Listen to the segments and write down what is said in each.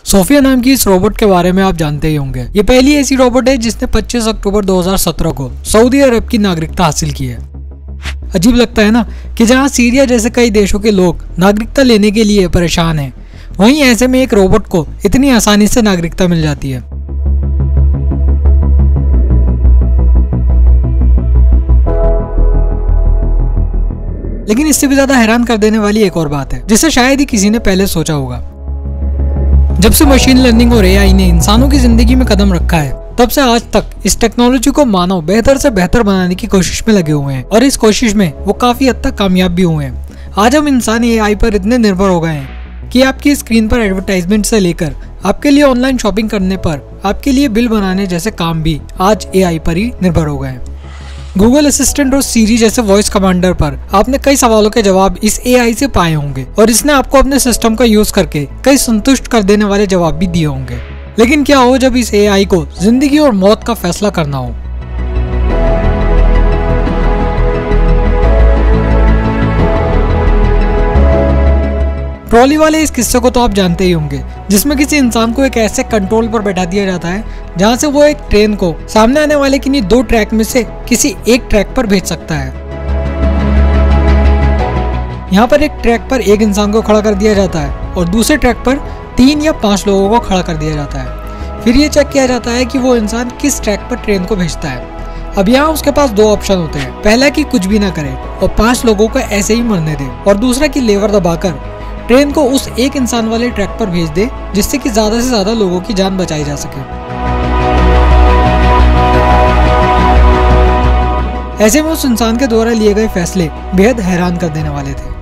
Sophia नाम की इस रोबोट के बारे में आप जानते ही होंगे। ये पहली ऐसी रोबोट है जिसने 25 अक्टूबर 2017 को सऊदी अरब की नागरिकता हासिल की है। अजीब लगता है ना कि जहां सीरिया जैसे कई देशों के लोग नागरिकता लेने के लिए परेशान हैं, वहीं ऐसे में एक रोबोट को इतनी आसानी से नागरिकता मिल जाती है। लेकिन इससे भी ज्यादा हैरान कर देने वाली एक और बात है जिसे शायद ही किसी ने पहले सोचा होगा। जब से मशीन लर्निंग और एआई ने इंसानों की जिंदगी में कदम रखा है, तब से आज तक इस टेक्नोलॉजी को मानव बेहतर से बेहतर बनाने की कोशिश में लगे हुए हैं और इस कोशिश में वो काफी हद तक कामयाब भी हुए हैं। आज हम इंसान एआई पर इतने निर्भर हो गए हैं कि आपकी स्क्रीन पर एडवर्टाइजमेंट से लेकर आपके लिए ऑनलाइन शॉपिंग करने पर आपके लिए बिल बनाने जैसे काम भी आज एआई पर ही निर्भर हो गए हैं। गूगल असिस्टेंट और सीरी जैसे वॉइस कमांडर पर आपने कई सवालों के जवाब इस एआई से पाए होंगे और इसने आपको अपने सिस्टम का यूज करके कई संतुष्ट कर देने वाले जवाब भी दिए होंगे। लेकिन क्या हो जब इस एआई को जिंदगी और मौत का फैसला करना हो? ट्रॉली वाले इस किस्से को तो आप जानते ही होंगे, जिसमें किसी इंसान को एक ऐसे कंट्रोल पर बैठा दिया जाता है जहां से वो एक ट्रेन को सामने आने वाले किन्हीं दो ट्रैक में से किसी एक ट्रैक पर भेज सकता है। यहाँ पर एक ट्रैक पर एक इंसान को खड़ा कर दिया जाता है और दूसरे ट्रैक पर 3 या 5 लोगों को खड़ा कर दिया जाता है। फिर ये चेक किया जाता है कि वो इंसान किस ट्रैक पर ट्रेन को भेजता है। अब यहाँ उसके पास 2 ऑप्शन होते हैं, पहला कि कुछ भी ना करे और 5 लोगों को ऐसे ही मरने दे, और दूसरा कि लेवर दबाकर ट्रेन को उस एक इंसान वाले ट्रैक पर भेज दे जिससे कि ज्यादा से ज्यादा लोगों की जान बचाई जा सके। ऐसे में उस इंसान के द्वारा लिए गए फैसले बेहद हैरान कर देने वाले थे।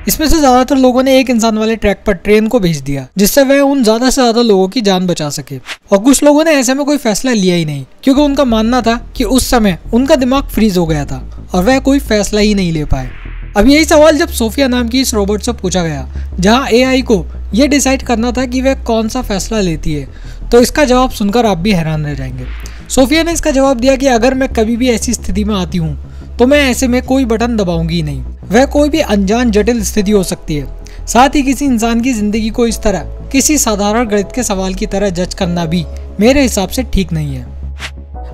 इसमें से ज्यादातर लोगों ने एक इंसान वाले ट्रैक पर ट्रेन को भेज दिया जिससे वह उन ज्यादा से ज्यादा लोगों की जान बचा सके, और कुछ लोगों ने ऐसे में कोई फैसला लिया ही नहीं क्योंकि उनका मानना था कि उस समय उनका दिमाग फ्रीज हो गया था और वह कोई फैसला ही नहीं ले पाए। अब यही सवाल जब सोफिया नाम की इस रोबोट से पूछा गया, जहां एआई को यह डिसाइड करना था कि वह कौन सा फैसला लेती है, तो इसका जवाब सुनकर आप भी हैरान रह जाएंगे। सोफिया ने इसका जवाब दिया कि अगर मैं कभी भी ऐसी स्थिति में आती हूँ तो मैं ऐसे में कोई बटन दबाऊंगी ही नहीं। वह कोई भी अनजान जटिल स्थिति हो सकती है। साथ ही किसी इंसान की जिंदगी को इस तरह किसी साधारण गणित के सवाल की तरह जज करना भी मेरे हिसाब से ठीक नहीं है।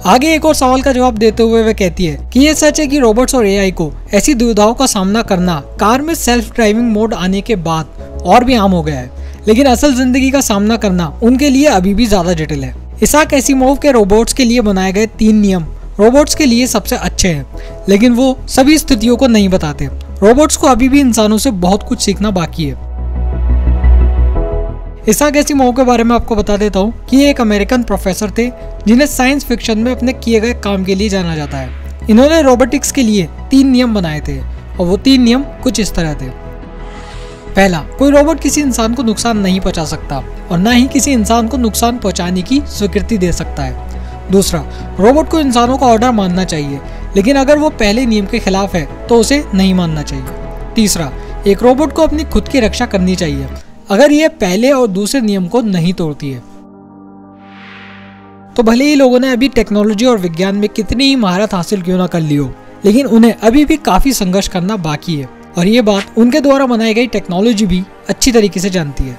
आगे एक और सवाल का जवाब देते हुए वह कहती है कि यह सच है कि रोबोट्स और एआई को ऐसी दुविधाओं का सामना करना कार में सेल्फ ड्राइविंग मोड आने के बाद और भी आम हो गया है, लेकिन असल जिंदगी का सामना करना उनके लिए अभी भी ज्यादा जटिल है। इसाक एसिमोव के रोबोट्स के लिए बनाए गए 3 नियम रोबोट्स के लिए सबसे अच्छे हैं, लेकिन वो सभी स्थितियों को नहीं बताते। रोबोट्स को अभी भी इंसानों से बहुत कुछ सीखना बाकी है। इसाक एसिमोव के बारे में आपको बता देता हूँ कि ये एक अमेरिकन प्रोफेसर थे जिन्हें साइंस फिक्शन में अपने किए गए काम के लिए जाना जाता है। इन्होंने रोबोटिक्स के लिए 3 नियम बनाए थे और वो 3 नियम कुछ इस तरह थे। पहला, कोई रोबोट किसी इंसान को नुकसान नहीं पहुंचा सकता और न ही किसी इंसान को नुकसान पहुंचाने की स्वीकृति दे सकता है। दूसरा, रोबोट को इंसानों का ऑर्डर मानना चाहिए, लेकिन अगर वो पहले नियम के खिलाफ है तो उसे नहीं मानना चाहिए। तीसरा, एक रोबोट को अपनी खुद की रक्षा करनी चाहिए अगर यह पहले और दूसरे नियम को नहीं तोड़ती है। तो भले ही लोगों ने अभी टेक्नोलॉजी और विज्ञान में कितनी ही महारत हासिल क्यों ना कर ली हो, लेकिन उन्हें अभी भी काफी संघर्ष करना बाकी है, और ये बात उनके द्वारा बनाई गई टेक्नोलॉजी भी अच्छी तरीके से जानती है।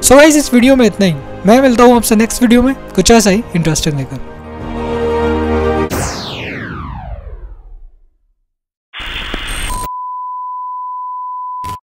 सो गाइस, इस वीडियो में इतना ही। मैं मिलता हूँ आपसे नेक्स्ट वीडियो में कुछ ऐसा ही इंटरेस्टिंग लेकर।